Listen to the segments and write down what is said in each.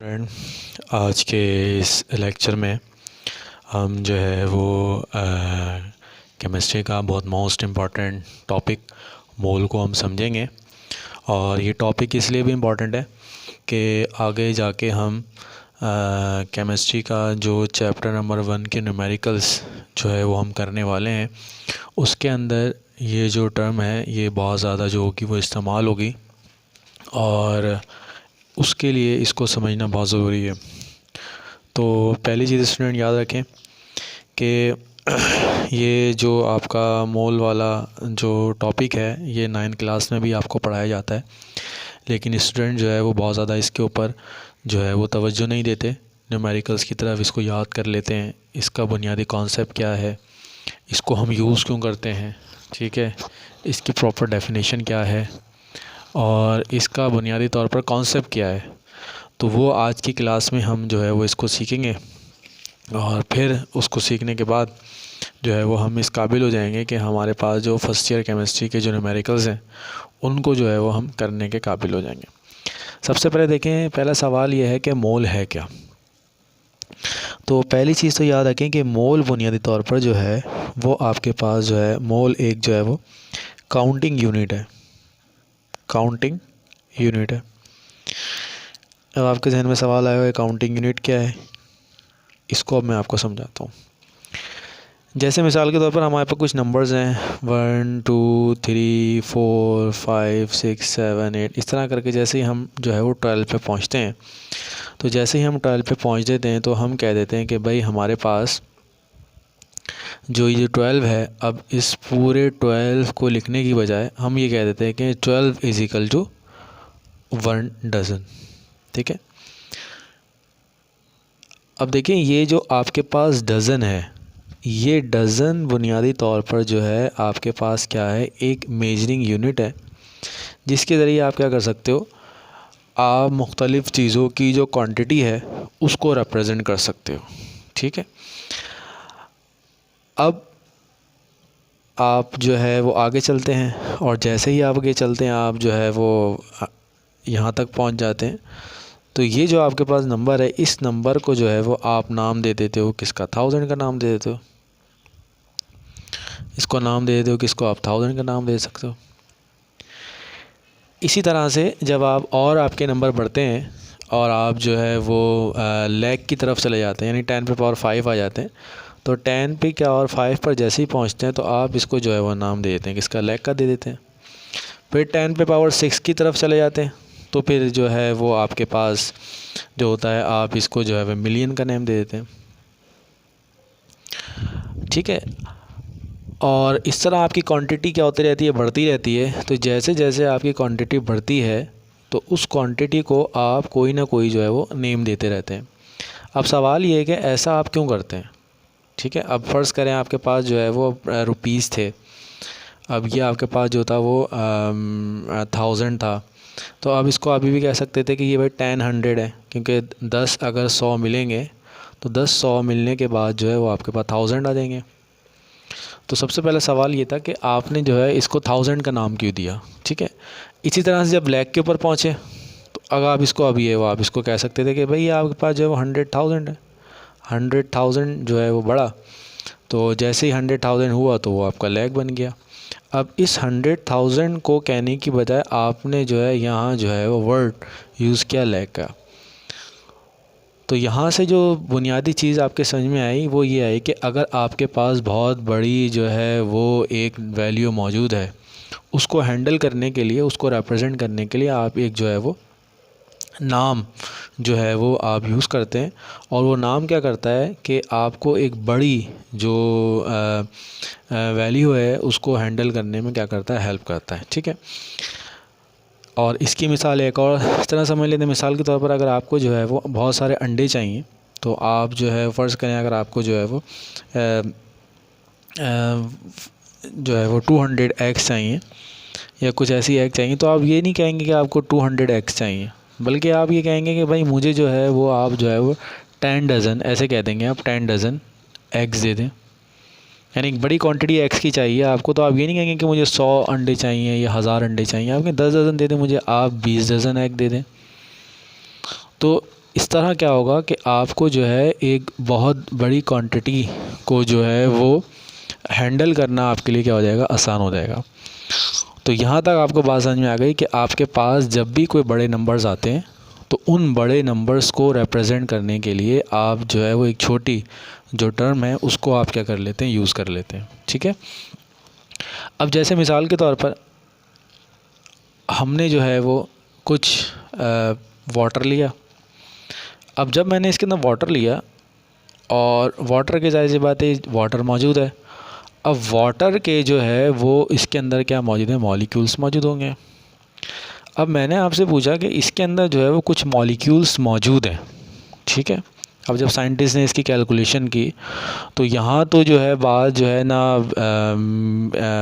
Friend, आज के इस लेक्चर में हम जो है वो केमिस्ट्री का बहुत मोस्ट इम्पॉर्टेंट टॉपिक मोल को हम समझेंगे। और ये टॉपिक इसलिए भी इम्पॉर्टेंट है कि आगे जाके हम केमिस्ट्री का जो चैप्टर नंबर 1 के न्यूमेरिकल्स जो है वो हम करने वाले हैं, उसके अंदर ये जो टर्म है ये बहुत ज़्यादा जो होगी वो इस्तेमाल होगी और उसके लिए इसको समझना बहुत ज़रूरी है। तो पहली चीज़ स्टूडेंट याद रखें कि ये जो आपका मोल वाला जो टॉपिक है ये 9th क्लास में भी आपको पढ़ाया जाता है, लेकिन स्टूडेंट जो है वो बहुत ज़्यादा इसके ऊपर जो है वो तवज्जो नहीं देते। न्यूमेरिकल्स की तरफ इसको याद कर लेते हैं, इसका बुनियादी कॉन्सेप्ट क्या है, इसको हम यूज़ क्यों करते हैं, ठीक है, इसकी प्रॉपर डेफिनेशन क्या है और इसका बुनियादी तौर पर कॉन्सेप्ट क्या है। तो वो आज की क्लास में हम जो है वो इसको सीखेंगे और फिर उसको सीखने के बाद जो है वो हम इस काबिल हो जाएंगे कि हमारे पास जो फर्स्ट ईयर केमिस्ट्री के जो न्यूमेरिकल्स हैं उनको जो है वो हम करने के काबिल हो जाएंगे। सबसे पहले देखें, पहला सवाल ये है कि मोल है क्या। तो पहली चीज़ तो याद रखें कि मोल बुनियादी तौर पर जो है वो आपके पास जो है मोल एक जो है वो काउंटिंग यूनिट है। काउंटिंग यूनिट है। अब आपके जहन में सवाल आया है काउंटिंग यूनिट क्या है, इसको अब मैं आपको समझाता हूँ। जैसे मिसाल के तौर पर हमारे पास कुछ नंबर्स हैं 1 2 3 4 5 6 7 8, इस तरह करके जैसे ही हम जो है वो 12 पे पहुँचते हैं, तो जैसे ही हम 12 पे पहुँच देते हैं तो हम कह देते हैं कि भाई हमारे पास जो ये 12 है, अब इस पूरे 12 को लिखने की बजाय हम ये कह देते हैं कि 12 इज इक्वल टू 1 डज़न। ठीक है, अब देखें ये जो आपके पास डज़न है, ये डज़न बुनियादी तौर पर जो है आपके पास क्या है, एक मेजरिंग यूनिट है जिसके ज़रिए आप क्या कर सकते हो, आप मुख्तलिफ़ चीज़ों की जो क्वांटिटी है उसको रिप्रेजेंट कर सकते हो। ठीक है, अब आप जो है वो आगे चलते हैं और जैसे ही आप आगे चलते हैं आप जो है वो यहाँ तक पहुँच जाते हैं। तो ये जो आपके पास नंबर है, इस नंबर को जो है वो आप नाम दे देते हो किसका, 1000 का नाम दे देते हो। इसको नाम दे देते हो किसको, आप 1000 का नाम दे सकते हो। इसी तरह से जब आप और आपके नंबर बढ़ते हैं और आप जो है वो लैख की तरफ चले जाते हैं, यानी 10 पे पावर 5 आ जाते हैं, तो 10 पे क्या और 5 पर जैसे ही पहुंचते हैं तो आप इसको जो है वो नाम दे देते हैं किसका, लैख का दे देते हैं। फिर 10 पे पावर 6 की तरफ चले जाते हैं तो फिर जो है वो आपके पास जो होता है आप इसको जो है वो मिलियन का नेम दे देते हैं। ठीक है, और इस तरह आपकी क्वांटिटी क्या होती रहती है, बढ़ती रहती है। तो जैसे जैसे आपकी क्वांटिटी बढ़ती है तो उस क्वांटिटी को आप कोई ना कोई जो है वो नेम देते रहते हैं। अब सवाल ये है कि ऐसा आप क्यों करते हैं। ठीक है, अब फ़र्ज़ करें आपके पास जो है वो रुपीज़ थे, अब ये आपके पास जो था वो 1000 था, तो अब इसको अभी भी कह सकते थे कि ये भाई 10 100 है, क्योंकि 10 अगर 100 मिलेंगे तो 10 100 मिलने के बाद जो है वो आपके पास 1000 आ जाएंगे। तो सबसे पहला सवाल ये था कि आपने जो है इसको 1000 का नाम क्यों दिया। ठीक है, इसी तरह से जब लैख के ऊपर पहुँचे तो अगर आप इसको अभी है वो आप इसको कह सकते थे कि भाई आपके पास जो है वो 100,000 है। 100,000 जो है वो बढ़ा, तो जैसे ही 100,000 हुआ तो वो आपका लैख बन गया। अब इस 100,000 को कहने की बजाय आपने जो है यहाँ जो है वो वर्ड यूज़ किया लैख का। तो यहाँ से जो बुनियादी चीज़ आपके समझ में आई वो ये आई कि अगर आपके पास बहुत बड़ी जो है वो एक वैल्यू मौजूद है, उसको हैंडल करने के लिए, उसको रिप्रेजेंट करने के लिए आप एक जो है वो नाम जो है वो आप यूज़ करते हैं। और वो नाम क्या करता है कि आपको एक बड़ी जो वैल्यू है उसको हैंडल करने में क्या करता है, हेल्प करता है। ठीक है, और इसकी मिसाल एक और इस तरह समझ लेते हैं। मिसाल के तौर पर अगर आपको जो है वो बहुत सारे अंडे चाहिए, तो आप जो है फ़र्ज़ करें अगर आपको जो है वो जो है वो 200 एग्स चाहिए या कुछ ऐसी एग चाहिए, तो आप ये नहीं कहेंगे कि आपको 200 एग्स चाहिए, बल्कि आप ये कहेंगे कि भाई मुझे जो है वो आप जो है वो 10 डज़न, ऐसे कह देंगे आप 10 डज़न एग्स दे दें। यानी एक बड़ी क्वांटिटी एग्स की चाहिए आपको, तो आप ये नहीं कहेंगे कि मुझे 100 अंडे चाहिए या 1000 अंडे चाहिए, आपके 10 डज़न दे दें मुझे, आप 20 डज़न एग दे दें। तो इस तरह क्या होगा कि आपको जो है एक बहुत बड़ी क्वांटिटी को जो है वो हैंडल करना आपके लिए क्या हो जाएगा, आसान हो जाएगा। तो यहाँ तक आपको बात समझ में आ गई कि आपके पास जब भी कोई बड़े नंबर्स आते हैं तो उन बड़े नंबर्स को रिप्रेजेंट करने के लिए आप जो है वो एक छोटी जो टर्म है उसको आप क्या कर लेते हैं, यूज़ कर लेते हैं। ठीक है, अब जैसे मिसाल के तौर पर हमने जो है वो कुछ वाटर लिया। अब जब मैंने इसके अंदर वाटर लिया और वाटर के ज़ाहिर सी बात है वाटर मौजूद है। अब वाटर के जो है वो इसके अंदर क्या मौजूद है, मॉलिक्यूल्स मौजूद होंगे। अब मैंने आपसे पूछा कि इसके अंदर जो है वो कुछ मॉलिक्यूल्स मौजूद हैं। ठीक है, अब जब साइंटिस्ट ने इसकी कैलकुलेशन की तो यहाँ तो जो है बात जो है ना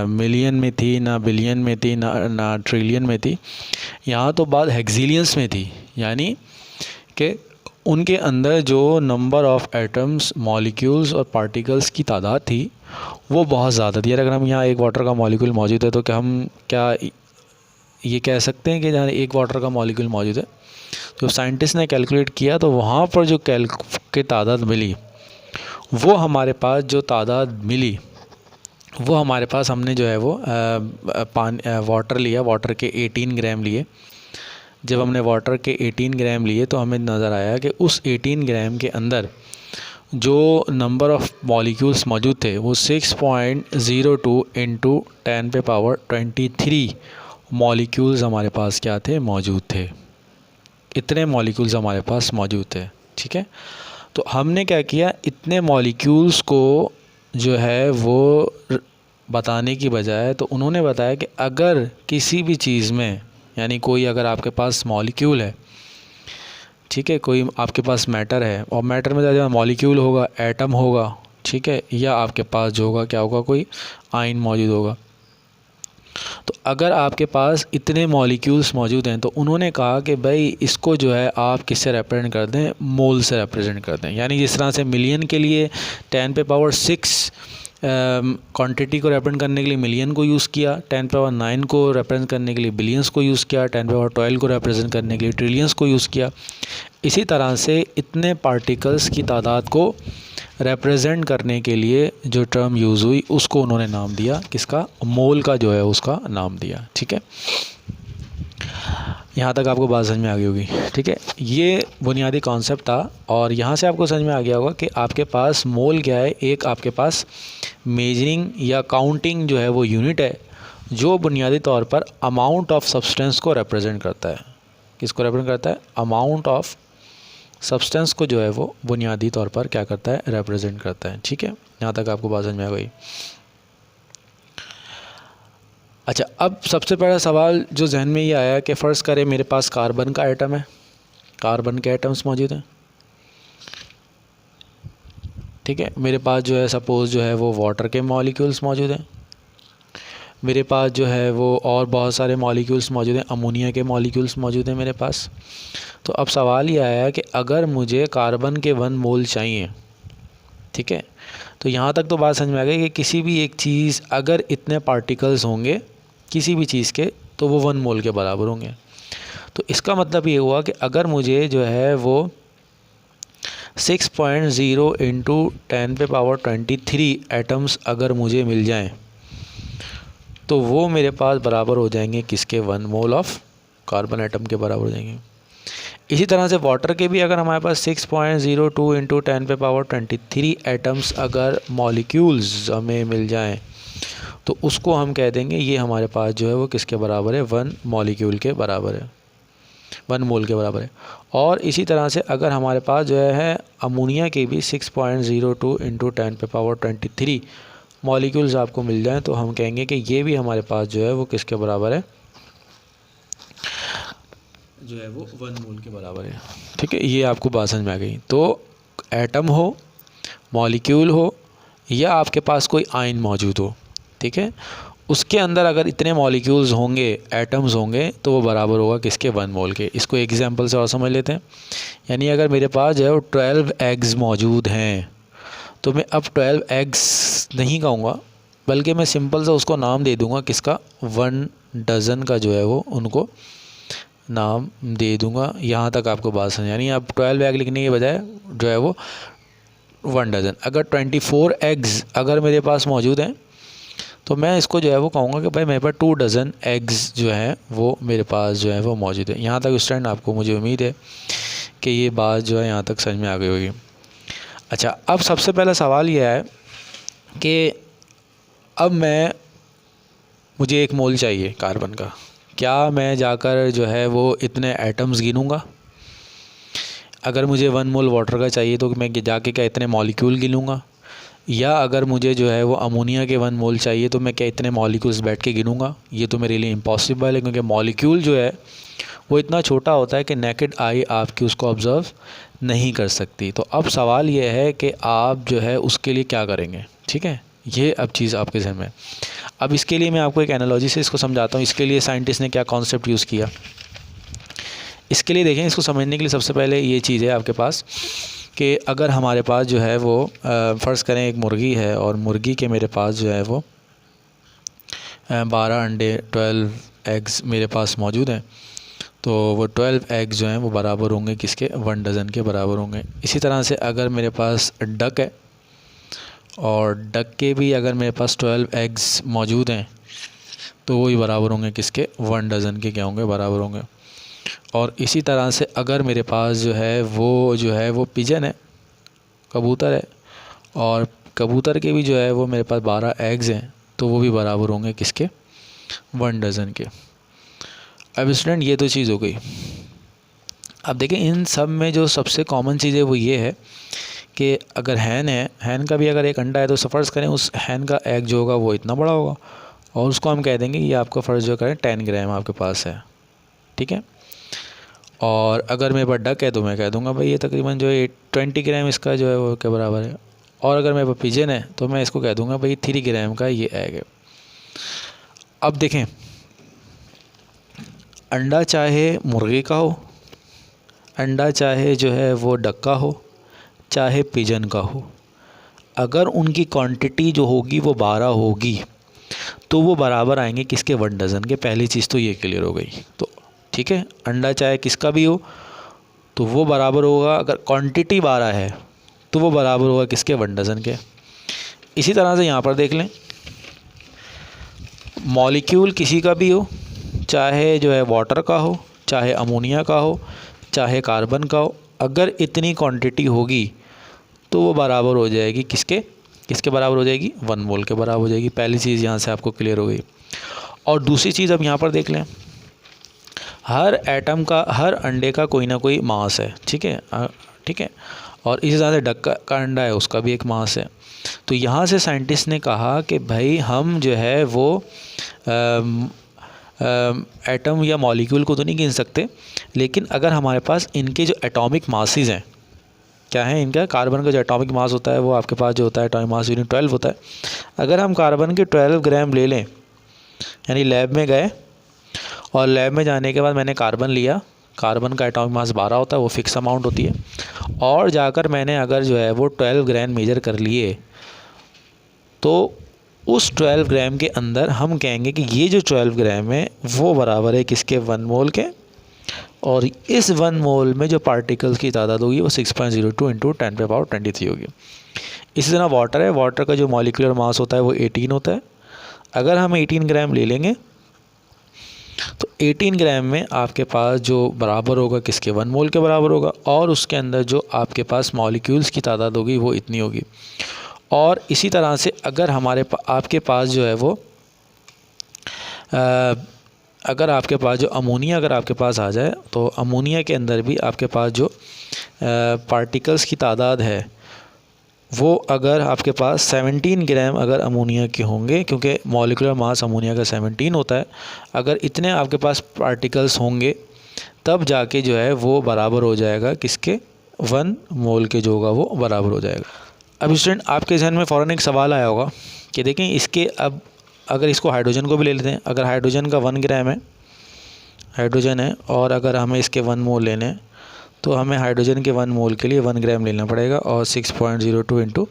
मिलियन में थी, ना बिलियन में थी, ना ट्रिलियन में थी। यहाँ तो बात हेक्सिलियंस में थी, यानी कि उनके अंदर जो नंबर ऑफ़ एटम्स, मॉलिक्यूल्स और पार्टिकल्स की तादाद थी वो बहुत ज़्यादा थी। अगर हम यहाँ एक वाटर का मॉलिक्यूल मौजूद है तो क्या हम क्या ये कह सकते हैं कि जहाँ एक वाटर का मॉलिक्यूल मौजूद है, तो साइंटिस्ट ने कैलकुलेट किया तो वहाँ पर जो की तादाद मिली वो हमारे पास जो तादाद मिली वो हमारे पास हमने जो है वो वाटर लिया, वाटर के 18 ग्राम लिए। जब हमने वाटर के 18 ग्राम लिए तो हमें नज़र आया कि उस 18 ग्राम के अंदर जो नंबर ऑफ़ मॉलिक्यूल्स मौजूद थे वो 6.02 इंटू 10 पे पावर 23 मॉलिक्यूल्स हमारे पास क्या थे, मौजूद थे। इतने मॉलिक्यूल्स हमारे पास मौजूद थे। ठीक है, तो हमने क्या किया, इतने मॉलिक्यूल्स को जो है वो बताने की बजाय तो उन्होंने बताया कि अगर किसी भी चीज़ में, यानी कोई अगर आपके पास मॉलिक्यूल है, ठीक है, कोई आपके पास मैटर है और मैटर में ज़्यादा मॉलिक्यूल होगा, एटम होगा, ठीक है, या आपके पास जो होगा क्या होगा, कोई आयन मौजूद होगा। तो अगर आपके पास इतने मॉलिक्यूल्स मौजूद हैं तो उन्होंने कहा कि भाई इसको जो है आप किससे रिप्रेजेंट कर दें, मोल से रिप्रेजेंट कर दें। यानी जिस तरह से मिलियन के लिए 10 पे पावर 6 क्वांटिटी को रिप्रेजेंट करने के लिए मिलियन को यूज़ किया, 10 पावर 9 को रिप्रेजेंट करने के लिए बिलियंस को यूज़ किया, 10 पावर 12 को रिप्रेजेंट करने के लिए ट्रिलियंस को यूज़ किया। इसी तरह से इतने पार्टिकल्स की तादाद को रिप्रेजेंट करने के लिए जो टर्म यूज़ हुई उसको उन्होंने नाम दिया, किसका, मोल का जो है उसका नाम दिया। ठीक है, यहाँ तक आपको बात समझ में आ गई होगी। ठीक है, ये बुनियादी कॉन्सेप्ट था और यहाँ से आपको समझ में आ गया होगा कि आपके पास मोल क्या है। एक आपके पास मेजरिंग या काउंटिंग जो है वो यूनिट है जो बुनियादी तौर पर अमाउंट ऑफ सब्सटेंस को रिप्रेजेंट करता है। किसको रिप्रेजेंट करता है, अमाउंट ऑफ सब्सटेंस को जो है वो बुनियादी तौर पर क्या करता है, रिप्रेजेंट करता है। ठीक है, यहाँ तक आपको बात समझ में आ गई। अच्छा, अब सबसे पहला सवाल जो जहन में ये आया कि फ़र्ज़ करें मेरे पास कार्बन का एटम है, कार्बन के एटम्स मौजूद हैं। ठीक है, मेरे पास जो है सपोज़ जो है वो वाटर के मॉलिक्यूल्स मौजूद हैं, मेरे पास जो है वो और बहुत सारे मॉलिक्यूल्स मौजूद हैं, अमोनिया के मॉलिक्यूल्स मौजूद हैं मेरे पास। तो अब सवाल ये आया कि अगर मुझे कार्बन के 1 मोल चाहिए, ठीक है, तो यहाँ तक तो बात समझ में आ गई कि किसी भी एक चीज़ अगर इतने पार्टिकल्स होंगे किसी भी चीज़ के तो वो 1 मोल के बराबर होंगे। तो इसका मतलब ये हुआ कि अगर मुझे जो है वो 6.0 इंटू 10 पे पावर 23 एटम्स अगर मुझे मिल जाएं तो वो मेरे पास बराबर हो जाएंगे किसके, 1 मोल ऑफ कार्बन एटम के बराबर हो जाएंगे। इसी तरह से वाटर के भी अगर हमारे पास 6.02 इंटू 10 पे पावर 23 एटम्स अगर मॉलिक्यूल्स हमें मिल जाएं तो उसको हम कह देंगे ये हमारे पास जो है वो किसके बराबर है, 1 मॉलिक्यूल के बराबर है, 1 मोल के बराबर है। और इसी तरह से अगर हमारे पास जो है अमोनिया के भी 6.02 इंटू 10 पे पावर 23 मॉलिक्यूल्स आपको मिल जाएं तो हम कहेंगे कि ये भी हमारे पास जो है वो किसके बराबर है, जो है वो 1 मोल के बराबर है। ठीक है, ये आपको बात समझ में आ गई। तो एटम हो, मॉलिक्यूल हो या आपके पास कोई आयन मौजूद हो, ठीक है, उसके अंदर अगर इतने मॉलिक्यूल्स होंगे, एटम्स होंगे तो वो बराबर होगा किसके, 1 मोल के। इसको एग्जांपल से और समझ लेते हैं। यानी अगर मेरे पास जो है वो 12 एग्स मौजूद हैं तो मैं अब 12 एग्स नहीं कहूँगा बल्कि मैं सिंपल से उसको नाम दे दूँगा किसका, 1 डज़न का जो है वो उनको नाम दे दूंगा। यहाँ तक आपको बात समझ, यानी आप 12 एग लिखने के बजाय जो है वो 1 डज़न। अगर 24 एग्स अगर मेरे पास मौजूद हैं तो मैं इसको जो है वो कहूँगा कि भाई मेरे पास 2 डज़न एग्स जो हैं वो मेरे पास जो है वो मौजूद है। यहाँ तक स्टूडेंट आपको मुझे उम्मीद है कि ये बात जो है यहाँ तक समझ में आ गई होगी। अच्छा, अब सबसे पहला सवाल यह है कि अब मुझे एक मोल चाहिए कार्बन का। क्या मैं जाकर जो है वो इतने एटम्स गिनूँगा? अगर मुझे 1 मोल वाटर का चाहिए तो मैं जाके क्या इतने मॉलिक्यूल गिनूँगा? या अगर मुझे जो है वो अमोनिया के 1 मोल चाहिए तो मैं क्या इतने मॉलिक्यूल्स बैठ के गिनूँगा? ये तो मेरे लिए इम्पॉसिबल है, क्योंकि मॉलिक्यूल जो है वो इतना छोटा होता है कि नेकेड आई आपकी उसको ऑब्ज़र्व नहीं कर सकती। तो अब सवाल ये है कि आप जो है उसके लिए क्या करेंगे, ठीक है? ये अब चीज़ आपके ज़हन में। अब इसके लिए मैं आपको एक एनालॉजी से इसको समझाता हूँ। इसके लिए साइंटिस्ट ने क्या कॉन्सेप्ट यूज़ किया, इसके लिए देखें। इसको समझने के लिए सबसे पहले ये चीज़ है आपके पास कि अगर हमारे पास जो है वो फ़र्ज़ करें एक मुर्गी है और मुर्गी के मेरे पास जो है वो 12 अंडे 12 एग्स मेरे पास मौजूद हैं, तो वो 12 एग्स जो हैं वो बराबर होंगे किसके? 1 डज़न के बराबर होंगे। इसी तरह से अगर मेरे पास डक है और डक के भी अगर मेरे पास 12 एग्स मौजूद हैं तो वो ही बराबर होंगे किसके? 1 डज़न के क्या होंगे? बराबर होंगे। और इसी तरह से अगर मेरे पास जो है वो पिजन है, कबूतर है, और कबूतर के भी जो है वो मेरे पास 12 एग्स हैं तो वो भी बराबर होंगे किसके? 1 डज़न के। अब स्टूडेंट ये तो चीज़ हो गई। अब देखें इन सब में जो सबसे कॉमन चीज़ है वो ये है कि अगर हैन है, हैन का भी अगर एक अंडा है तो फ़र्ज़ करें उस हैन का एग जो होगा वो इतना बड़ा होगा और उसको हम कह देंगे ये आपका फ़र्ज़ जो करें 10 ग्राम आपके पास है, ठीक है? और अगर मेरे पास डक है तो मैं कह दूंगा भाई ये तकरीबन जो है 20 ग्राम इसका जो है वो के बराबर है। और अगर मेरे पास पिजन है तो मैं इसको कह दूंगा भाई 3 ग्राम का ये एग है। अब देखें, अंडा चाहे मुर्गी का हो, अंडा चाहे जो है वो डक का हो, चाहे पिजन का हो, अगर उनकी क्वांटिटी जो होगी वो 12 होगी तो वो बराबर आएंगे किसके? 1 डज़न के। पहली चीज़ तो ये क्लियर हो गई। तो ठीक है, अंडा चाहे किसका भी हो तो वो बराबर होगा, अगर क्वांटिटी 12 है तो वो बराबर होगा किसके? 1 डज़न के। इसी तरह से यहाँ पर देख लें, मॉलिक्यूल किसी का भी हो, चाहे जो है वाटर का हो, चाहे अमोनिया का हो, चाहे कार्बन का हो, अगर इतनी क्वांटिटी होगी तो वो बराबर हो जाएगी किसके बराबर हो जाएगी? 1 मोल के बराबर हो जाएगी। पहली चीज़ यहाँ से आपको क्लियर हो गई। और दूसरी चीज़ अब यहाँ पर देख लें, हर एटम का, हर अंडे का कोई ना कोई मास है, ठीक है? ठीक है। और इसी तरह से डक का अंडा है, उसका भी एक मास है। तो यहाँ से साइंटिस्ट ने कहा कि भाई हम जो है वो एटम या मॉलिक्यूल को तो नहीं गिन सकते, लेकिन अगर हमारे पास इनके जो एटॉमिक मासेस हैं, क्या है इनका? कार्बन का जो एटॉमिक मास होता है वो आपके पास जो होता है एटॉमिक मास यूनिट 12 होता है। अगर हम कार्बन के 12 ग्राम ले लें, यानी लैब में गए और लैब में जाने के बाद मैंने कार्बन लिया, कार्बन का एटॉमिक मास 12 होता है, वो फिक्स अमाउंट होती है, और जाकर मैंने अगर जो है वो 12 ग्राम मेजर कर लिए तो उस 12 ग्राम के अंदर हम कहेंगे कि ये जो 12 ग्राम है वो बराबर है किसके? 1 मोल के। और इस 1 मोल में जो पार्टिकल्स की तादाद होगी वो 6.02 इंटू 10⁻23 होगी। इसी तरह वाटर है, वाटर का जो मॉलिक्यूलर मास होता है वो 18 होता है। अगर हम 18 ग्राम ले लेंगे तो 18 ग्राम में आपके पास जो बराबर होगा किसके? 1 मोल के बराबर होगा। और उसके अंदर जो आपके पास मॉलिक्यूल्स की तादाद होगी वो इतनी होगी। और इसी तरह से अगर आपके पास जो है वो अगर आपके पास जो अमोनिया अगर आपके पास आ जाए तो अमोनिया के अंदर भी आपके पास जो पार्टिकल्स की तादाद है वो अगर आपके पास 17 ग्राम अगर अमोनिया के होंगे, क्योंकि मॉलिक्यूलर मास अमोनिया का 17 होता है, अगर इतने आपके पास पार्टिकल्स होंगे तब जाके जो है वो बराबर हो जाएगा किसके? 1 मोल के जो होगा वो बराबर हो जाएगा। अब स्टूडेंट आपके जहन में फ़ौरन एक सवाल आया होगा कि देखें इसके, अब अगर इसको हाइड्रोजन को भी ले लेते हैं, अगर हाइड्रोजन का 1 ग्राम है, हाइड्रोजन है, और अगर हमें इसके 1 मोल लेने हैं तो हमें हाइड्रोजन के 1 मोल के लिए 1 ग्राम लेना पड़ेगा और 6.02 इंटू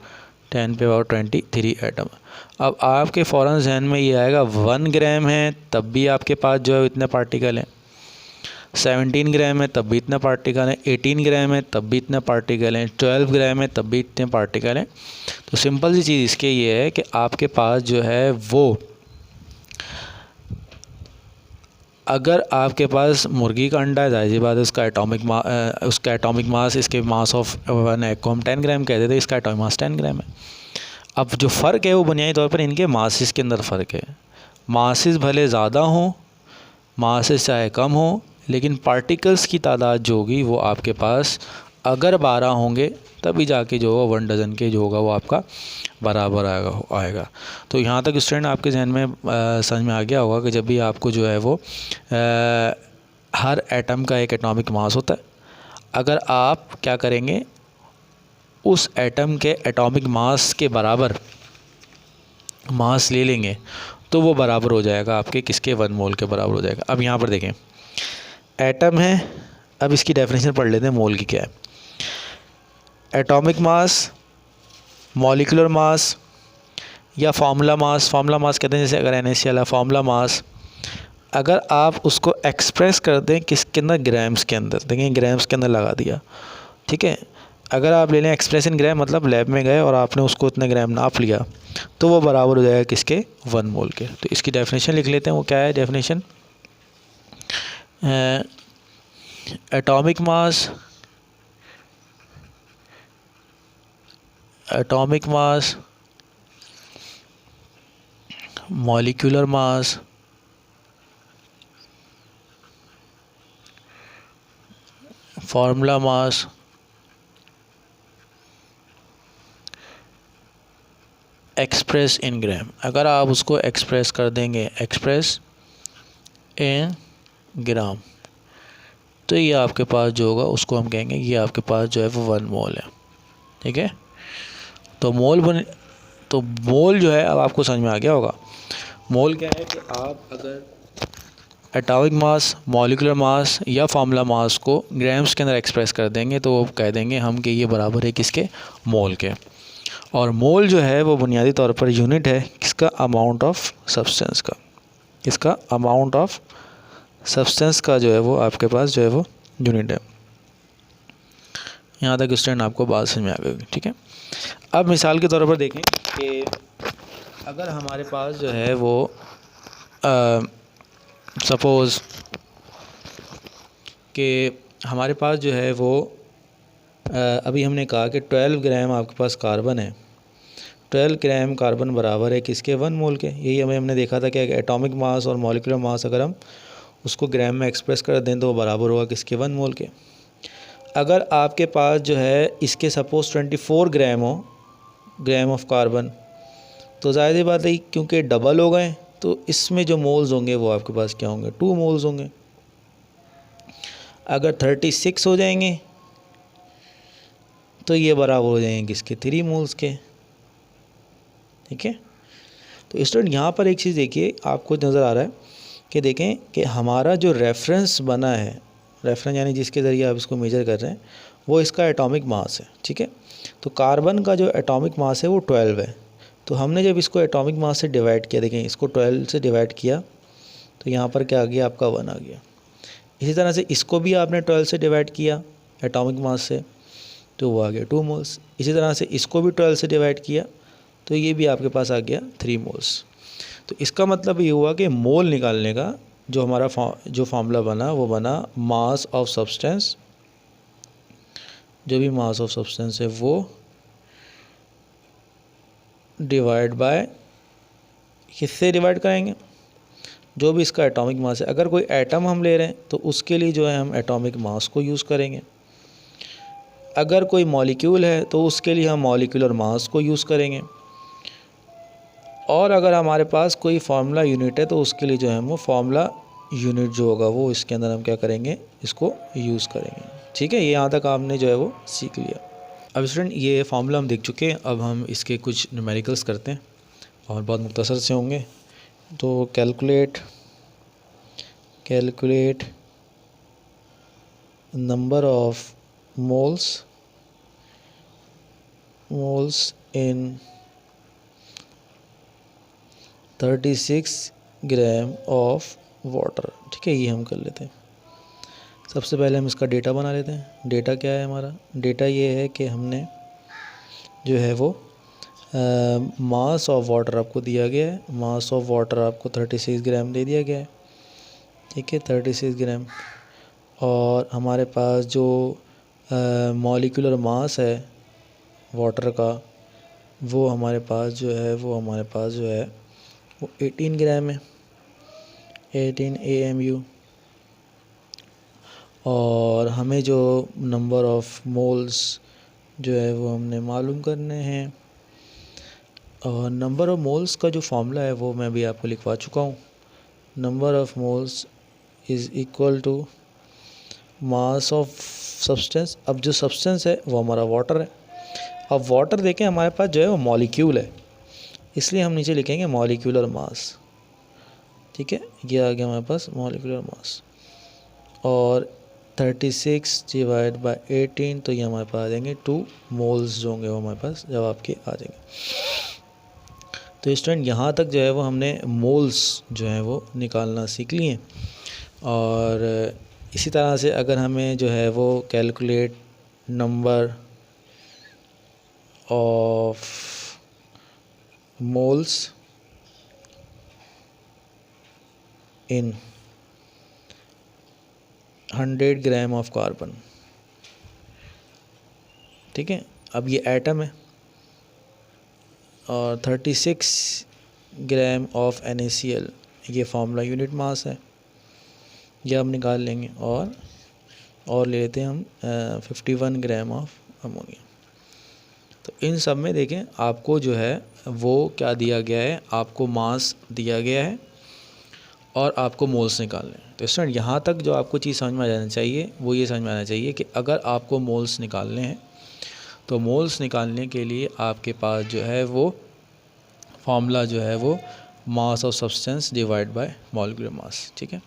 10⁻23 एटम। अब आपके फ़ौरन जहन में ये आएगा 1 ग्राम है तब भी आपके पास जो है इतने पार्टिकल हैं, 17 ग्राम है तब भी इतना पार्टिकल है, 18 ग्राम है तब भी इतना पार्टिकल है, 12 ग्राम है तब भी इतने पार्टिकल हैं। तो सिंपल सी चीज़ इसके ये है कि आपके पास जो है वो, अगर आपके पास मुर्गी का अंडा है, जाहिर सी बात है उसका एटॉमिक मास इसके मास ऑफ वन एग को हम 10 ग्राम कहते थे, इसका एटॉमिक मास 10 ग्राम है। अब जो फ़र्क है वो बुनियादी तौर पर इनके मासेस के अंदर फ़र्क है। मासेस भले ज़्यादा हों, मासेस चाहे कम हो, लेकिन पार्टिकल्स की तादाद जो होगी वो आपके पास अगर 12 होंगे तभी जाके जो होगा 1 डज़न के जो होगा वो आपका बराबर आएगा। तो यहाँ तक स्टूडेंट आपके जहन में समझ में आ गया होगा कि जब भी आपको जो है वो हर एटम का एक एटॉमिक मास होता है, अगर आप क्या करेंगे उस एटम के एटॉमिक मास के बराबर मास ले लेंगे तो वो बराबर हो जाएगा आपके किसके, 1 मोल के बराबर हो जाएगा। अब यहाँ पर देखें एटम है, अब इसकी डेफिनेशन पढ़ लेते हैं मोल की क्या है। एटॉमिक मास, मॉलिक्यूलर मास या फार्मूला मास कहते हैं, जैसे अगर NaCl है फार्मूला मास, अगर आप उसको एक्सप्रेस कर दें किसके अंदर, ग्राम्स के अंदर, देखें ग्राम्स के अंदर लगा दिया, ठीक है। अगर आप ले लें एक्सप्रेस इन ग्राम, मतलब लैब में गए और आपने उसको इतने ग्राम नाप लिया तो वो बराबर हो जाएगा किसके, 1 मोल के। तो इसकी डेफिनेशन लिख लेते हैं, वो क्या है definition, atomic mass, molecular mass, formula mass, express in gram. अगर आप उसको एक्सप्रेस कर देंगे एक्सप्रेस इन ग्राम तो ये आपके पास जो होगा उसको हम कहेंगे ये आपके पास जो है वो 1 मोल है, ठीक है। तो मोल जो है, अब आपको समझ में आ गया होगा मोल क्या है कि आप अगर एटॉमिक मास, मॉलिक्यूलर मास या फार्मूला मास को ग्राम्स के अंदर एक्सप्रेस कर देंगे तो वो कह देंगे हम कि ये बराबर है किसके, मोल के। और मोल जो है वो बुनियादी तौर पर यूनिट है किसका, अमाउंट ऑफ सब्सटेंस का, किसका, अमाउंट ऑफ सब्सटेंस का जो है वो आपके पास जो है वो यूनिट है। यहाँ तक स्टूडेंट आपको बात समझ में आ गई, ठीक है। अब मिसाल के तौर पर देखें कि अगर हमारे पास जो है वो सपोज़ कि हमारे पास जो है वो अभी हमने कहा कि 12 ग्राम आपके पास कार्बन है, 12 ग्राम कार्बन बराबर है किसके, 1 मोल के। यही हमने देखा था कि एटॉमिक मास और मॉलिक्यूलर मास अगर हम उसको ग्राम में एक्सप्रेस कर दें तो वो बराबर होगा किसके, 1 मोल के। अगर आपके पास जो है इसके सपोज़ 24 ग्राम हो, ग्राम ऑफ कार्बन, तो ज़ाहिर सी बात है क्योंकि डबल हो गए तो इसमें जो मोल्स होंगे वो आपके पास क्या होंगे, 2 मोल्स होंगे। अगर 36 हो जाएंगे तो ये बराबर हो जाएंगे किसके, 3 मोल्स के, ठीक है। तो स्टूडेंट यहाँ पर एक चीज़ देखिए, आपको नज़र आ रहा है कि देखें कि हमारा जो रेफरेंस बना है, रेफरेंस यानी जिसके ज़रिए आप इसको मेजर कर रहे हैं, वो इसका एटॉमिक मास है, ठीक है। तो कार्बन का जो एटॉमिक मास है वो 12 है। तो हमने जब इसको एटॉमिक मास से डिवाइड किया, देखें इसको 12 से डिवाइड किया तो यहाँ पर क्या आ गया, आपका 1 आ गया। इसी तरह से इसको भी आपने 12 से डिवाइड किया एटॉमिक मास से तो वो आ गया 2 मोल्स। इसी तरह से इसको भी 12 से डिवाइड किया तो ये भी आपके पास आ गया 3 मोल्स। तो इसका मतलब ये हुआ कि मोल निकालने का जो हमारा जो फार्मूला बना वो बना मास ऑफ सब्सटेंस, जो भी मास ऑफ सब्सटेंस है वो डिवाइड बाय, किससे डिवाइड करेंगे, जो भी इसका एटॉमिक मास है। अगर कोई एटम हम ले रहे हैं तो उसके लिए जो है हम एटॉमिक मास को यूज़ करेंगे। अगर कोई मॉलिक्यूल है तो उसके लिए हम मॉलिक्यूलर मास को यूज़ करेंगे। और अगर हमारे पास कोई फार्मूला यूनिट है तो उसके लिए जो है वो फार्मूला यूनिट जो होगा वो इसके अंदर हम क्या करेंगे, इसको यूज़ करेंगे, ठीक है। ये यहाँ तक आपने जो है वो सीख लिया। अब स्टूडेंट ये फार्मूला हम देख चुके हैं, अब हम इसके कुछ न्यूमेरिकल्स करते हैं और बहुत मुख्तसर से होंगे। तो calculate number of moles in 36 gram of water, ठीक है, ये हम कर लेते हैं। सबसे पहले हम इसका डेटा बना लेते हैं। डेटा क्या है हमारा? डेटा ये है कि हमने जो है वो मास ऑफ वाटर आपको दिया गया है। मास ऑफ वाटर आपको 36 ग्राम दे दिया गया है, ठीक है, 36 ग्राम। और हमारे पास जो मॉलिक्यूलर मास है वाटर का, वो हमारे पास जो है वो 18 ग्राम है, 18 AMU। और हमें जो नंबर ऑफ़ मोल्स जो है वो हमने मालूम करने हैं। और नंबर ऑफ़ मोल्स का जो फार्मूला है वो मैं भी आपको लिखवा चुका हूँ। Number of moles is equal to mass of substance. अब जो सब्सटेंस है वो हमारा वाटर है। अब वाटर देखें हमारे पास जो है वो मॉलिक्यूल है, इसलिए हम नीचे लिखेंगे मॉलिक्यूलर मास, ठीक है। ये आ गया हमारे पास मॉलिक्यूलर मास। और 36 डिवाइड बाय 18, तो ये हमारे पास आ जाएंगे 2 मोल्स जो होंगे वो हमारे पास जवाब के आ जाएंगे। तो स्टूडेंट यहाँ तक जो है वो हमने मोल्स जो है वो निकालना सीख लिए। और इसी तरह से अगर हमें जो है वो calculate number of moles in 100 gram of carbon, ठीक है। अब ये एटम है और 36 ग्राम ऑफ NaCl, ये फार्मूला यूनिट मास है, यह हम निकाल लेंगे। और ले लेते हैं हम 51 ग्राम ऑफ अमोनिया। तो इन सब में देखें आपको जो है वो क्या दिया गया है, आपको मास दिया गया है और आपको मोल्स निकालने हैं। तो स्टूडेंट यहाँ तक जो आपको चीज़ समझ में आ जाना चाहिए वो ये समझ में आना चाहिए कि अगर आपको मोल्स निकालने हैं तो मोल्स निकालने के लिए आपके पास जो है वो फार्मूला जो है वो मास of substance divide by molecular mass, ठीक है।